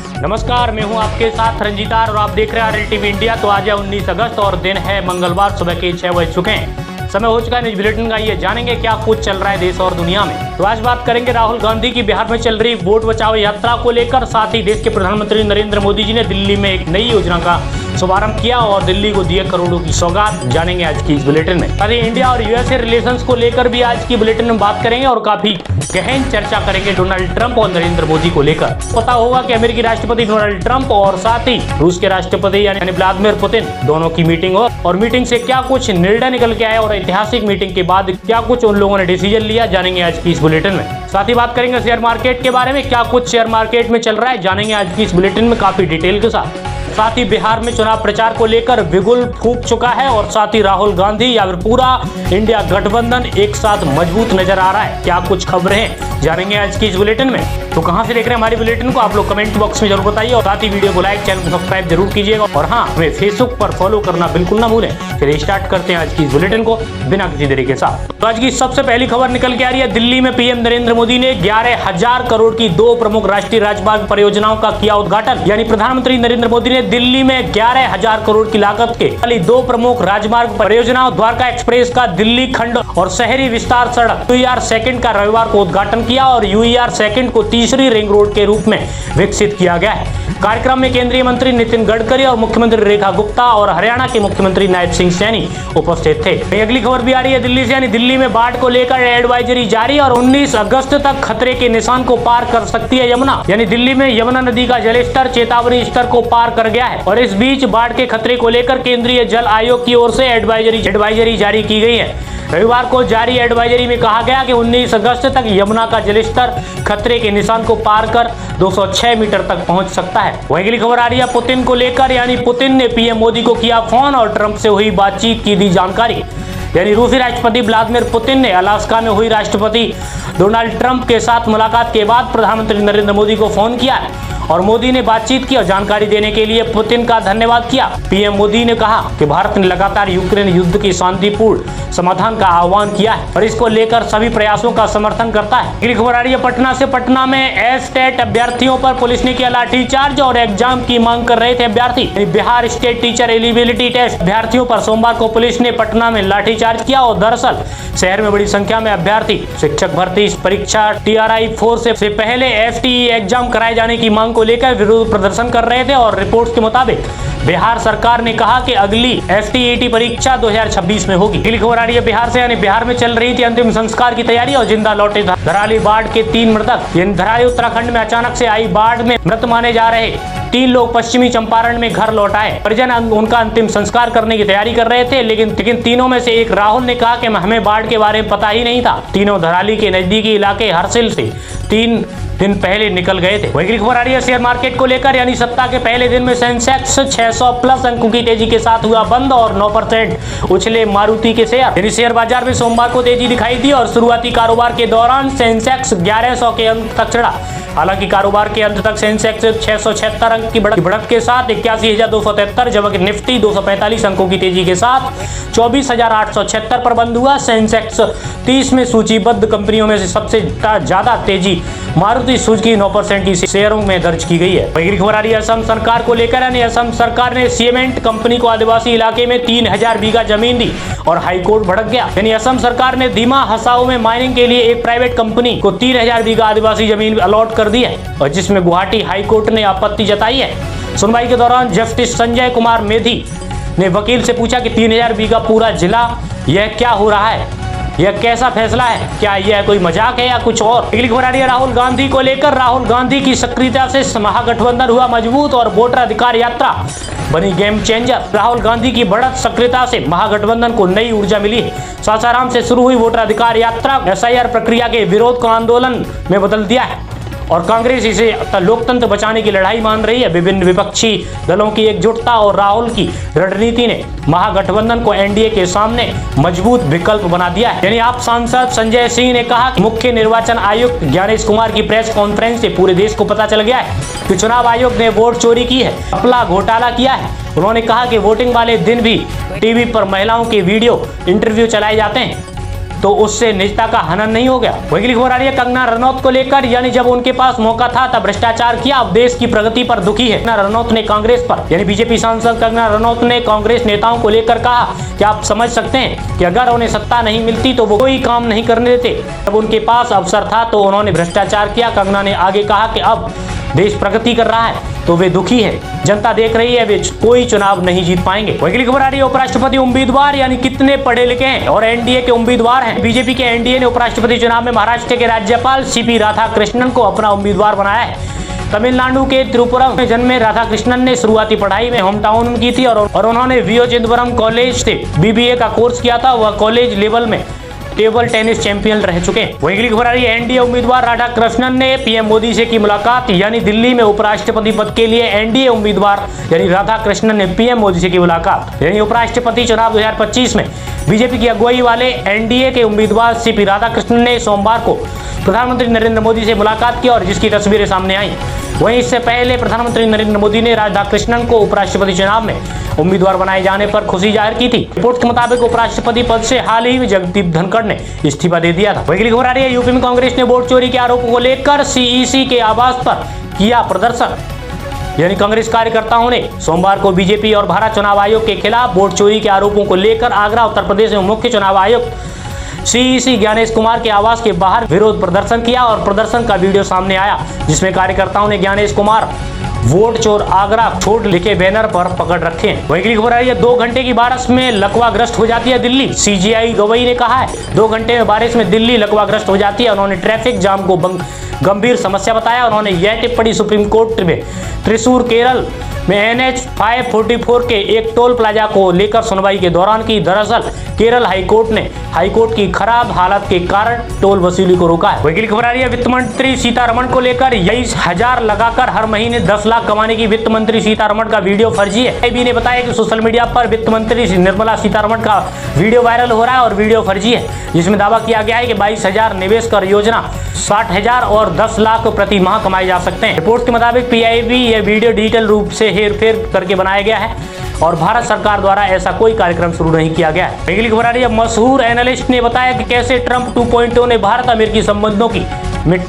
नमस्कार, मैं हूं आपके साथ रंजीतार और आप देख रहे हैं RL TV इंडिया। तो आज है 19 अगस्त और दिन है मंगलवार, सुबह के 6 बज चुके हैं। समय हो चुका है न्यूज बुलेटिन का। ये जानेंगे क्या कुछ चल रहा है देश और दुनिया में। तो आज बात करेंगे राहुल गांधी की बिहार में चल रही वोट बचाओ यात्रा को लेकर। साथ ही देश के प्रधानमंत्री नरेंद्र मोदी जी ने दिल्ली में एक नई योजना का शुभारंभ किया और दिल्ली को दिए करोड़ों की सौगात। जानेंगे आज की इस बुलेटिन में। साथ ही इंडिया और यूएसए रिलेशंस को लेकर भी आज की बुलेटिन में बात करेंगे और काफी गहन चर्चा करेंगे डोनाल्ड ट्रंप और नरेंद्र मोदी को लेकर। पता होगा कि अमेरिकी राष्ट्रपति डोनाल्ड ट्रंप और साथ ही रूस के राष्ट्रपति यानी व्लादिमीर पुतिन दोनों की मीटिंग हो और मीटिंग से क्या कुछ निर्णय निकल के आए और ऐतिहासिक मीटिंग के बाद क्या कुछ उन लोगों ने डिसीजन लिया, जानेंगे आज की इस बुलेटिन में। साथ ही बात करेंगे शेयर मार्केट के बारे में, क्या कुछ शेयर मार्केट में चल रहा है, जानेंगे आज की इस बुलेटिन में काफी डिटेल के साथ। साथ ही बिहार में चुनाव प्रचार को लेकर बिगुल फूंक चुका है और साथ ही राहुल गांधी या फिर पूरा इंडिया गठबंधन एक साथ मजबूत नजर आ रहा है। क्या कुछ खबरें हैं, जानेंगे आज की इस बुलेटिन में। तो कहां से देख रहे हैं हमारी बुलेटिन को, आप लोग कमेंट बॉक्स में जरूर बताइए और साथ ही वीडियो को लाइक, चैनल को सब्सक्राइब जरूर कीजिएगा और हाँ, हमें फेसबुक पर फॉलो करना बिल्कुल ना भूलें। फिर स्टार्ट करते हैं आज की इस बुलेटिन को बिना किसी देरी के साथ। तो आज की सबसे पहली खबर निकल के आ रही है। दिल्ली में पीएम नरेंद्र मोदी ने 11,000 करोड़ की 2 प्रमुख राष्ट्रीय राजमार्ग परियोजनाओं का किया उद्घाटन। यानी प्रधानमंत्री नरेंद्र मोदी ने दिल्ली में 11,000 करोड़ की लागत के वाली 2 प्रमुख राजमार्ग परियोजनाओं द्वारका एक्सप्रेस का दिल्ली खंड और शहरी विस्तार सड़क UER सेकंड का रविवार को उद्घाटन किया और UER सेकंड को तीसरी रिंग रोड के रूप में विकसित किया गया है। कार्यक्रम में केंद्रीय मंत्री नितिन गडकरी और मुख्यमंत्री रेखा गुप्ता और हरियाणा के मुख्यमंत्री नायब सिंह सैनी उपस्थित थे। अगली खबर भी आ रही है दिल्ली से, यानी दिल्ली में बाढ़ को लेकर एडवाइजरी जारी और 19 अगस्त तक खतरे के निशान को पार कर सकती है यमुना। यानी दिल्ली में यमुना नदी का जलस्तर चेतावनी स्तर को पार कर गया है और इस बीच बाढ़ के खतरे को लेकर केंद्रीय जल आयोग की ओर से एडवाइजरी जारी की गई है। रविवार को जारी एडवाइजरी में कहा गया कि 19 अगस्त तक यमुना का जलस्तर खतरे के निशान को पार कर 206 मीटर तक पहुंच सकता है। वहीं अगली खबर आ रही है पुतिन को लेकर, यानी पुतिन ने पीएम मोदी को किया फोन और ट्रंप से हुई बातचीत की दी जानकारी। यानी रूसी राष्ट्रपति व्लादिमीर पुतिन ने अलास्का में हुई राष्ट्रपति डोनाल्ड ट्रंप के साथ मुलाकात के बाद प्रधानमंत्री नरेंद्र मोदी को फोन किया है और मोदी ने बातचीत की और जानकारी देने के लिए पुतिन का धन्यवाद किया। पीएम मोदी ने कहा कि भारत ने लगातार यूक्रेन युद्ध की शांतिपूर्ण समाधान का आह्वान किया है और इसको लेकर सभी प्रयासों का समर्थन करता है। अगली खबर आ रही है पटना से। पटना में एसटेट अभ्यर्थियों पर पुलिस ने किया लाठीचार्ज और एग्जाम की मांग कर रहे थे अभ्यर्थी। Bihar state teacher eligibility test अभ्यर्थियों पर सोमवार को पुलिस ने पटना में लाठीचार्ज किया और दरअसल शहर में बड़ी संख्या में अभ्यर्थी शिक्षक भर्ती परीक्षा TRI 4 से पहले FTE एग्जाम कराए जाने की मांग को लेकर विरोध प्रदर्शन कर रहे थे और रिपोर्ट्स के मुताबिक बिहार सरकार ने कहा कि अगली FTET परीक्षा 2026 में होगी। अगली खबर आ रही है बिहार से, यानी बिहार में चल रही थी अंतिम संस्कार की तैयारी और जिंदा लौटे धराली बाढ़ के 3 मृतक। धराली उत्तराखंड में अचानक से आई बाढ़ में मृत माने जा रहे 3 लोग पश्चिमी चंपारण में घर लौट आए। परिजन उनका अंतिम संस्कार करने की तैयारी कर रहे थे, लेकिन तीनों में से एक राहुल ने कहा कि हमें बाढ़ के बारे में पता ही नहीं था। तीनों धराली के नजदीकी इलाके हरसिल से 3 दिन पहले निकल गए थे। वही खबर आ रही है शेयर मार्केट को लेकर, यानी सप्ताह के पहले दिन में सेंसेक्स 600 प्लस अंकों की तेजी के साथ हुआ बंद और 9% उछले मारुति के शेयर। यानी शेयर बाजार में सोमवार को तेजी दिखाई दी और शुरुआती कारोबार के दौरान सेंसेक्स 1100 के अंक तक चढ़ा। हालांकि कारोबार के अंत तक सेंसेक्स 676 अंक की बढ़त के साथ 81,273 जबकि निफ्टी 245 अंकों की तेजी के साथ 24,876 पर बंद हुआ। सेंसेक्स 30 में सूचीबद्ध कंपनियों में से सबसे ज्यादा तेजी मारुति सुजुकी 9% की शेयरों में दर्ज की गई है। अगली खबर आ रही है असम सरकार को लेकर, यानी असम सरकार ने सीमेंट कंपनी को आदिवासी इलाके में 3,000 बीघा जमीन दी और हाईकोर्ट भड़क गया। यानी असम सरकार ने धीमा हसाओ में माइनिंग के लिए एक प्राइवेट कंपनी को 3,000 बीघा आदिवासी जमीन अलॉट कर दी है और जिसमें गुवाहाटी हाईकोर्ट ने आपत्ति जताई है। सुनवाई के दौरान जस्टिस संजय कुमार मेधी ने वकील से पूछा कि 3,000 बीघा पूरा जिला, यह क्या हो रहा है, यह कैसा फैसला है, क्या यह कोई मजाक है या कुछ और। अगली खबर आ रही है राहुल गांधी को लेकर, राहुल गांधी की सक्रियता से महागठबंधन हुआ मजबूत और वोटर अधिकार यात्रा बनी गेम चेंजर। राहुल गांधी की बढ़त सक्रियता से महागठबंधन को नई ऊर्जा मिली है। सासाराम से शुरू हुई वोटर अधिकार यात्रा SIR प्रक्रिया के विरोध को आंदोलन में बदल दिया है और कांग्रेस इसे लोकतंत्र बचाने की लड़ाई मान रही है। विभिन्न विपक्षी दलों की एकजुटता और राहुल की रणनीति ने महागठबंधन को NDA के सामने मजबूत विकल्प बना दिया है। यानी आप सांसद संजय सिंह ने कहा कि मुख्य निर्वाचन आयुक्त ज्ञानेश कुमार की प्रेस कॉन्फ्रेंस से पूरे देश को पता चल गया है कि चुनाव आयोग ने वोट चोरी की है, अपना घोटाला किया है। उन्होंने कहा कि वोटिंग वाले दिन भी टीवी पर महिलाओं के वीडियो इंटरव्यू चलाए जाते हैं। तो उससे निजता का हनन नहीं हो गया। वही की खबर आ रही है कंगना रनौत को लेकर, यानी जब उनके पास मौका था तब भ्रष्टाचार किया, अब देश की प्रगति पर दुखी है। कंगना रनौत ने कांग्रेस पर, यानी बीजेपी सांसद कंगना रनौत ने कांग्रेस नेताओं को लेकर कहा कि आप समझ सकते हैं कि अगर उन्हें सत्ता नहीं मिलती तो वो कोई काम नहीं करने देते, जब उनके पास अवसर था तो उन्होंने भ्रष्टाचार किया। कंगना ने आगे कहा कि अब देश प्रगति कर रहा है तो वे दुखी है, जनता देख रही है, वे कोई चुनाव नहीं जीत पाएंगे। वही खबर आ रही है उपराष्ट्रपति उम्मीदवार, यानी कितने पढ़े लिखे हैं और एनडीए के उम्मीदवार हैं। बीजेपी के एनडीए ने उपराष्ट्रपति चुनाव में महाराष्ट्र के राज्यपाल सीपी राधाकृष्णन को अपना उम्मीदवार बनाया है। तमिलनाडु के त्रिपुरा में जन्मे राधाकृष्णन ने शुरुआती पढ़ाई में होम टाउन की थी और उन्होंने वीओ चिदंबरम कॉलेज से बीबीए का कोर्स किया था। वह कॉलेज लेवल में टेबल टेनिस चैंपियन रह चुके हैं। वही अगली खबर आ रही है एनडीए उम्मीदवार राधाकृष्णन ने पीएम मोदी से की मुलाकात, यानी दिल्ली में उपराष्ट्रपति पद के लिए एनडीए उम्मीदवार यानी राधाकृष्णन ने पीएम मोदी से की मुलाकात। यानी उपराष्ट्रपति चुनाव 2025 में बीजेपी की अगुवाई वाले एनडीए के उम्मीदवार सीपी राधाकृष्णन ने सोमवार को प्रधानमंत्री नरेंद्र मोदी से मुलाकात की और जिसकी तस्वीरें सामने आई। वहीं इससे पहले प्रधानमंत्री नरेंद्र मोदी ने राधाकृष्णन को उपराष्ट्रपति चुनाव में उम्मीदवार बनाए जाने पर खुशी जाहिर की थी। रिपोर्ट के मुताबिक उपराष्ट्रपति पद से हाल ही में जगदीप धनखड़ ने इस्तीफा दे दिया था। वही खबर आ रही है यूपी में कांग्रेस ने वोट चोरी के आरोपों को लेकर सीईसी के आवास पर किया प्रदर्शन, यानी कांग्रेस कार्यकर्ताओं ने सोमवार को बीजेपी और भारत चुनाव आयोग के खिलाफ वोट चोरी के आरोपों को लेकर आगरा उत्तर प्रदेश में मुख्य चुनाव आयुक्त सीईसी ज्ञानेश कुमार के आवास के बाहर विरोध प्रदर्शन किया और प्रदर्शन का वीडियो सामने आया, जिसमें कार्यकर्ताओं ने ज्ञानेश कुमार वोट चोर आगरा छोड़ लिखे बैनर पर पकड़ रखे हैं। वही खबर आ रही है 2 घंटे की बारिश में लकवाग्रस्त हो जाती है दिल्ली, सीजीआई गवई ने कहा है 2 घंटे में बारिश में दिल्ली लकवाग्रस्त हो जाती है। उन्होंने ट्रैफिक जाम को गंभीर समस्या बताया। उन्होंने यह टिप्पणी सुप्रीम कोर्ट में त्रिशूर केरल में NH 544 के एक टोल प्लाजा को लेकर सुनवाई के दौरान की। दरअसल केरल हाईकोर्ट ने हाईकोर्ट की खराब हालत के कारण टोल वसूली को रोका है। वही खबर आ रही है वित्त मंत्री सीतारमण को लेकर 23,000 लगाकर हर महीने 10 लाख कमाने की वित्त मंत्री सीतारमण का वीडियो फर्जी है। IB ने बताया कि सोशल मीडिया पर वित्त मंत्री निर्मला सीतारमण का वीडियो वायरल हो रहा है और वीडियो फर्जी है, जिसमें दावा किया गया है कि 22,000 निवेश कर योजना 60,000 और 10 लाख प्रति माह कमाए जा सकते हैं। रिपोर्ट के मुताबिक PIB यह वीडियो डिजिटल रूप से हेरफेर करके बनाया गया है और भारत सरकार द्वारा ऐसा कोई कार्यक्रम शुरू नहीं किया गया है। अगली खबर आ रही है मशहूर एनालिस्ट ने बताया कि कैसे ट्रंप 2.0 ने भारत अमेरिकी संबंधों की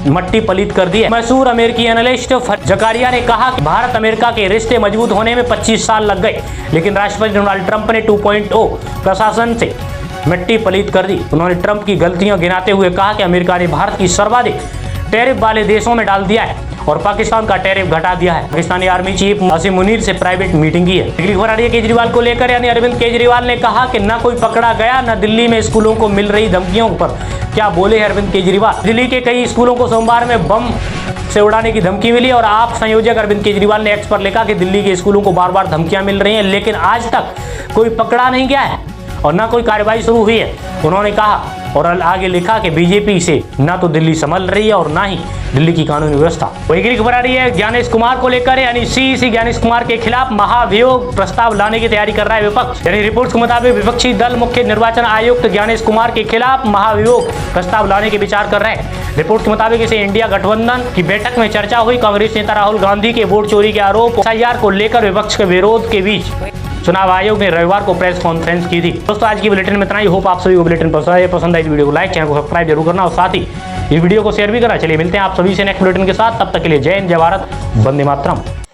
मट्टी पलीत कर दी है। मशहूर अमेरिकी एनालिस्ट जकारिया ने कहा कि भारत अमेरिका के रिश्ते मजबूत होने में 25 साल लग गए, लेकिन राष्ट्रपति डोनाल्ड ट्रंप ने 2.0 प्रशासन से मिट्टी पलीत कर दी। उन्होंने ट्रंप की गलतियां गिनाते हुए कहा कि अमेरिका ने भारत की सर्वाधिक टैरिफ वाले देशों में डाल दिया है और पाकिस्तान का टैरिफ घटा दिया है। पाकिस्तानी आर्मी चीफ असीम मुनीर से प्राइवेट मीटिंग की है। अगली खबर आ रही है केजरीवाल को लेकर, यानी अरविंद केजरीवाल ने कहा कि न कोई पकड़ा गया, न दिल्ली में स्कूलों को मिल रही धमकियों पर। क्या बोले अरविंद केजरीवाल? दिल्ली के कई स्कूलों को सोमवार में बम से उड़ाने की धमकी मिली और आप संयोजक अरविंद केजरीवाल ने एक्स पर लिखा कि दिल्ली के स्कूलों को बार बार धमकियां मिल रही हैं, लेकिन आज तक कोई पकड़ा नहीं गया है और न कोई कार्रवाई शुरू हुई है। उन्होंने कहा और आगे लिखा कि बीजेपी से न तो दिल्ली संभल रही है और न ही दिल्ली की कानूनी व्यवस्था। वही खबर आ रही है ज्ञानेश कुमार को लेकर, यानी सीईसी ज्ञानेश कुमार के खिलाफ महाभियोग प्रस्ताव लाने की तैयारी कर रहा है विपक्ष। यानी रिपोर्ट्स के मुताबिक विपक्षी दल मुख्य निर्वाचन आयुक्त ज्ञानेश कुमार के खिलाफ महाभियोग प्रस्ताव लाने के विचार कर रहे हैं। रिपोर्ट के मुताबिक इसे इंडिया गठबंधन की बैठक में चर्चा हुई। कांग्रेस नेता राहुल गांधी के वोट चोरी के आरोप SIR को लेकर विपक्ष के विरोध के बीच चुनाव आयोग ने रविवार को प्रेस कॉन्फ्रेंस की थी। दोस्तों आज की बुलेटिन में इतना ही। होप आप सभी को बुलेटिन पसंद आई। वीडियो को लाइक, चैनल को सब्सक्राइब जरूर करना और साथ ही इस वीडियो को शेयर भी करना। चलिए मिलते हैं आप सभी से नेक्स्ट बुलेटिन के साथ। तब तक के लिए जय हिंद, जय भारत, वंदे मातरम।